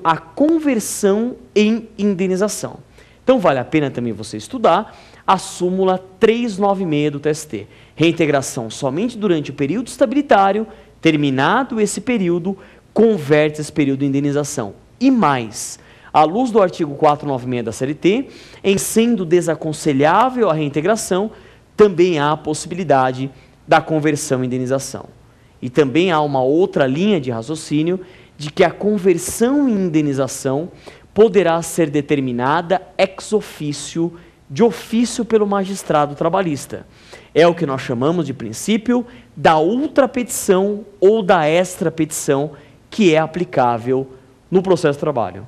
a conversão em indenização. Então, vale a pena também você estudar a súmula 396 do TST. Reintegração somente durante o período estabilitário, terminado esse período, converte esse período em indenização. E mais, à luz do artigo 496 da CLT, em sendo desaconselhável a reintegração, também há a possibilidade da conversão em indenização. E também há uma outra linha de raciocínio de que a conversão em indenização poderá ser determinada ex officio, de ofício pelo magistrado trabalhista. É o que nós chamamos de princípio da ultrapetição ou da extrapetição, que é aplicável no processo de trabalho.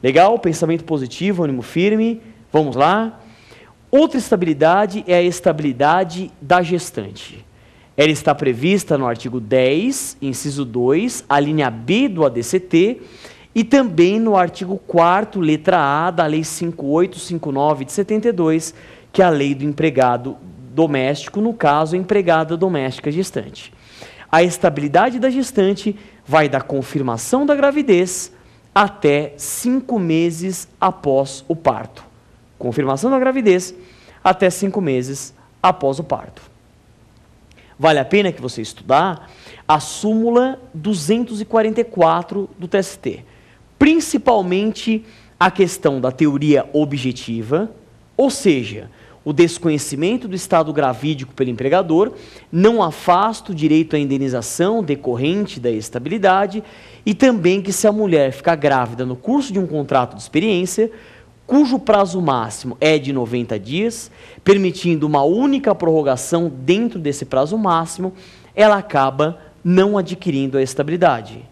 Legal? Pensamento positivo, ânimo firme. Vamos lá? Outra estabilidade é a estabilidade da gestante. Ela está prevista no artigo 10, inciso 2, a linha B do ADCT, e também no artigo 4º, letra A, da Lei 5859 de 72, que é a lei do empregado doméstico, no caso, a empregada doméstica gestante. A estabilidade da gestante vai da confirmação da gravidez até 5 meses após o parto. Confirmação da gravidez até 5 meses após o parto. Vale a pena que você estudar a súmula 244 do TST, principalmente a questão da teoria objetiva, ou seja, o desconhecimento do estado gravídico pelo empregador não afasta o direito à indenização decorrente da estabilidade, e também que se a mulher ficar grávida no curso de um contrato de experiência, cujo prazo máximo é de 90 dias, permitindo uma única prorrogação dentro desse prazo máximo, ela acaba não adquirindo a estabilidade.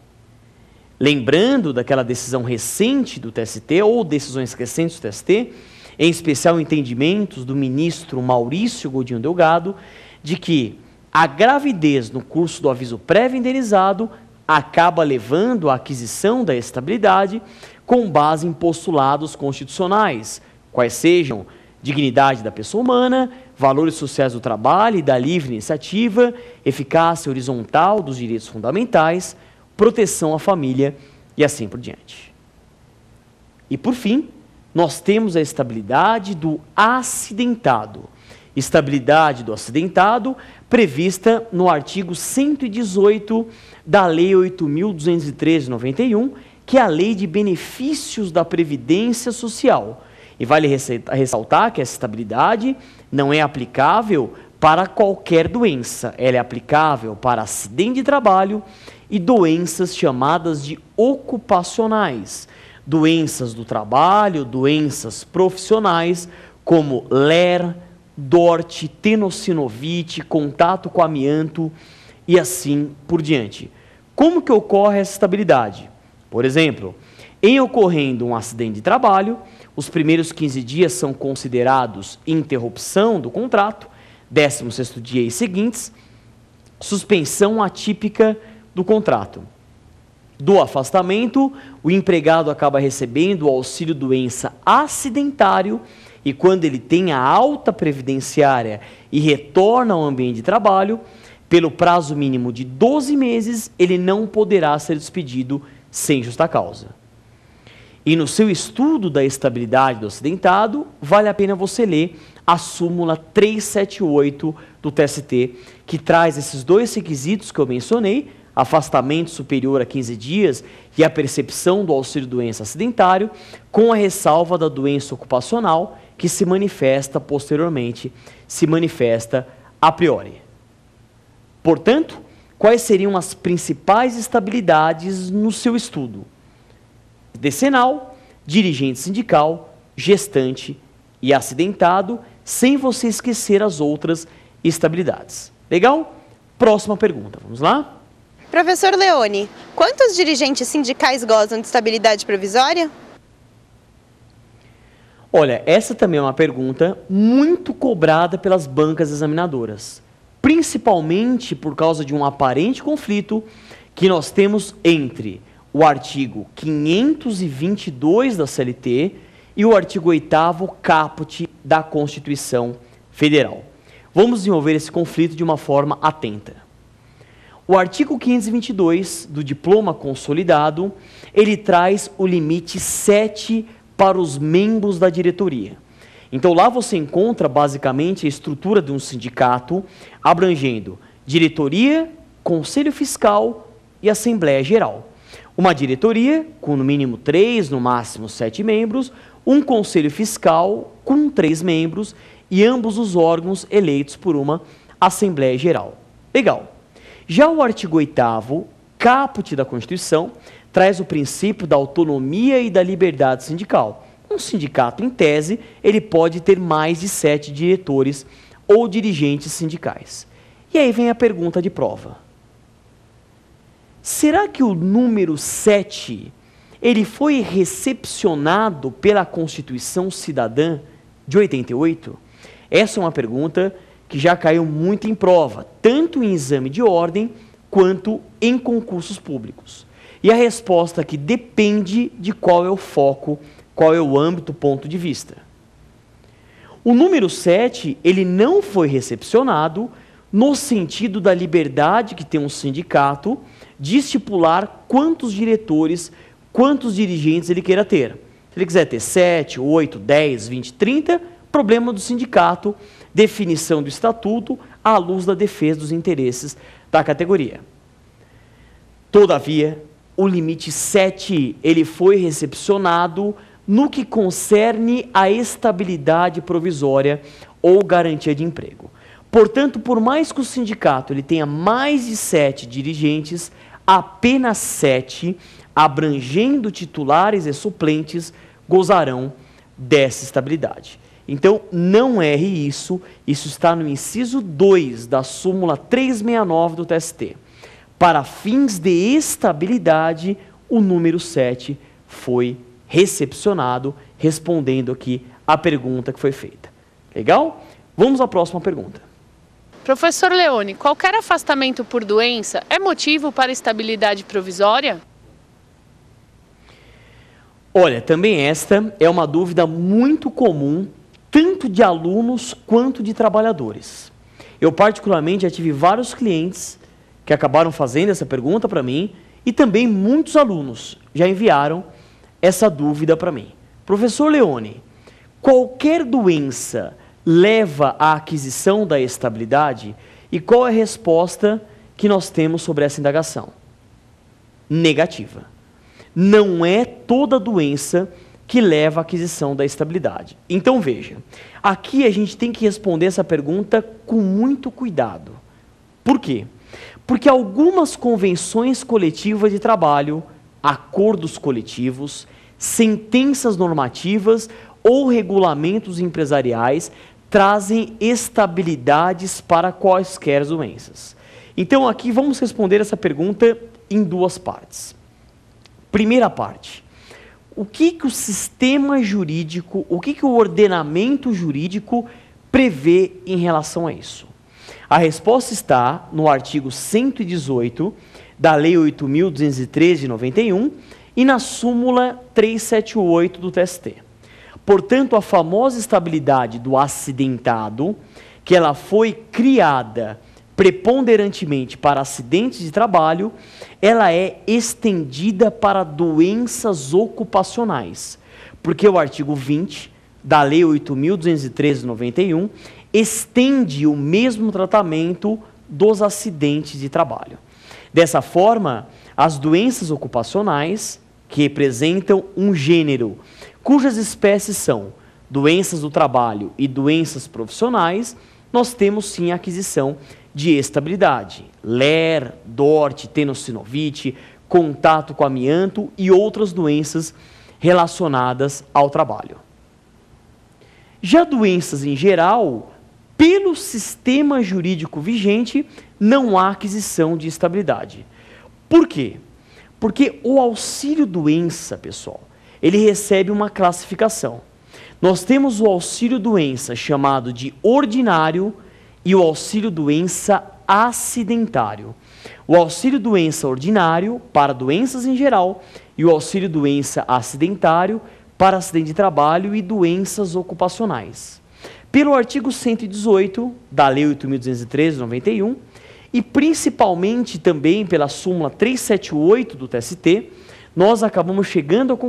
Lembrando daquela decisão recente do TST, ou decisões recentes do TST, em especial entendimentos do ministro Maurício Godinho Delgado, de que a gravidez no curso do aviso prévio indenizado acaba levando à aquisição da estabilidade com base em postulados constitucionais, quais sejam dignidade da pessoa humana, valores sociais do trabalho e da livre iniciativa, eficácia horizontal dos direitos fundamentais, proteção à família e assim por diante. E por fim, nós temos a estabilidade do acidentado. Estabilidade do acidentado prevista no artigo 118 da Lei 8.213 de 91, que é a Lei de Benefícios da Previdência Social. E vale ressaltar que essa estabilidade não é aplicável para qualquer doença. Ela é aplicável para acidente de trabalho e doenças chamadas de ocupacionais. Doenças do trabalho, doenças profissionais, como LER, DORT, tenossinovite, contato com amianto e assim por diante. Como que ocorre essa estabilidade? Por exemplo, em ocorrendo um acidente de trabalho, os primeiros 15 dias são considerados interrupção do contrato, 16º dia e seguintes, suspensão atípica do contrato. Do afastamento, o empregado acaba recebendo o auxílio-doença acidentário e quando ele tem a alta previdenciária e retorna ao ambiente de trabalho, pelo prazo mínimo de 12 meses, ele não poderá ser despedido sem justa causa. E no seu estudo da estabilidade do acidentado, vale a pena você ler a súmula 378 do TST, que traz esses dois requisitos que eu mencionei, afastamento superior a 15 dias e a percepção do auxílio-doença acidentário, com a ressalva da doença ocupacional, que se manifesta posteriormente, se manifesta a priori. Portanto, quais seriam as principais estabilidades no seu estudo? Decenal, dirigente sindical, gestante e acidentado, sem você esquecer as outras estabilidades. Legal? Próxima pergunta, vamos lá? Professor Leone, quantos dirigentes sindicais gozam de estabilidade provisória? Olha, essa também é uma pergunta muito cobrada pelas bancas examinadoras, principalmente por causa de um aparente conflito que nós temos entre o artigo 522 da CLT e o artigo 8º caput da Constituição Federal. Vamos desenvolver esse conflito de uma forma atenta. O artigo 522 do diploma consolidado, ele traz o limite 7 para os membros da diretoria. Então lá você encontra basicamente a estrutura de um sindicato abrangendo diretoria, conselho fiscal e assembleia geral. Uma diretoria com no mínimo 3, no máximo 7 membros, um conselho fiscal com 3 membros e ambos os órgãos eleitos por uma assembleia geral. Legal. Já o artigo 8º, caput da Constituição, traz o princípio da autonomia e da liberdade sindical. Um sindicato, em tese, ele pode ter mais de 7 diretores ou dirigentes sindicais. E aí vem a pergunta de prova. Será que o número 7, ele foi recepcionado pela Constituição Cidadã de 88? Essa é uma pergunta que já caiu muito em prova, tanto em exame de ordem quanto em concursos públicos. E a resposta aqui depende de qual é o foco, qual é o âmbito, ponto de vista. O número 7, ele não foi recepcionado no sentido da liberdade que tem um sindicato de estipular quantos diretores, quantos dirigentes ele queira ter. Se ele quiser ter 7, 8, 10, 20, 30, problema do sindicato, definição do estatuto à luz da defesa dos interesses da categoria. Todavia, o limite 7, ele foi recepcionado no que concerne a estabilidade provisória ou garantia de emprego. Portanto, por mais que o sindicato ele tenha mais de 7 dirigentes, apenas 7, abrangendo titulares e suplentes, gozarão dessa estabilidade. Então, não erre isso, isso está no inciso 2 da súmula 369 do TST. Para fins de estabilidade, o número 7 foi recepcionado, respondendo aqui a pergunta que foi feita. Legal? Vamos à próxima pergunta. Professor Leone, qualquer afastamento por doença é motivo para estabilidade provisória? Olha, também esta é uma dúvida muito comum, tanto de alunos quanto de trabalhadores. Eu particularmente já tive vários clientes que acabaram fazendo essa pergunta para mim e também muitos alunos já enviaram essa dúvida para mim. Professor Leone, qualquer doença leva à aquisição da estabilidade? E qual é a resposta que nós temos sobre essa indagação? Negativa. Não é toda doença que leva à aquisição da estabilidade. Então veja, aqui a gente tem que responder essa pergunta com muito cuidado. Por quê? Porque algumas convenções coletivas de trabalho, acordos coletivos, sentenças normativas ou regulamentos empresariais trazem estabilidades para quaisquer doenças. Então aqui vamos responder essa pergunta em duas partes. Primeira parte, o que o sistema jurídico, o que o ordenamento jurídico prevê em relação a isso? A resposta está no artigo 118 da Lei 8.213 de 91 e na súmula 378 do TST. Portanto, a famosa estabilidade do acidentado, que ela foi criada preponderantemente para acidentes de trabalho, ela é estendida para doenças ocupacionais, porque o artigo 20 da Lei 8.213 de 91 estende o mesmo tratamento dos acidentes de trabalho. Dessa forma, as doenças ocupacionais, que representam um gênero, cujas espécies são doenças do trabalho e doenças profissionais, nós temos sim a aquisição de estabilidade. LER, DORT, tenossinovite, contato com amianto e outras doenças relacionadas ao trabalho. Já doenças em geral, pelo sistema jurídico vigente, não há aquisição de estabilidade. Por quê? Porque o auxílio-doença, pessoal, ele recebe uma classificação. Nós temos o auxílio-doença chamado de ordinário e o auxílio-doença acidentário. O auxílio-doença ordinário para doenças em geral e o auxílio-doença acidentário para acidente de trabalho e doenças ocupacionais. Pelo artigo 118 da Lei 8.213 de 91 e principalmente também pela súmula 378 do TST, nós acabamos chegando à conclusão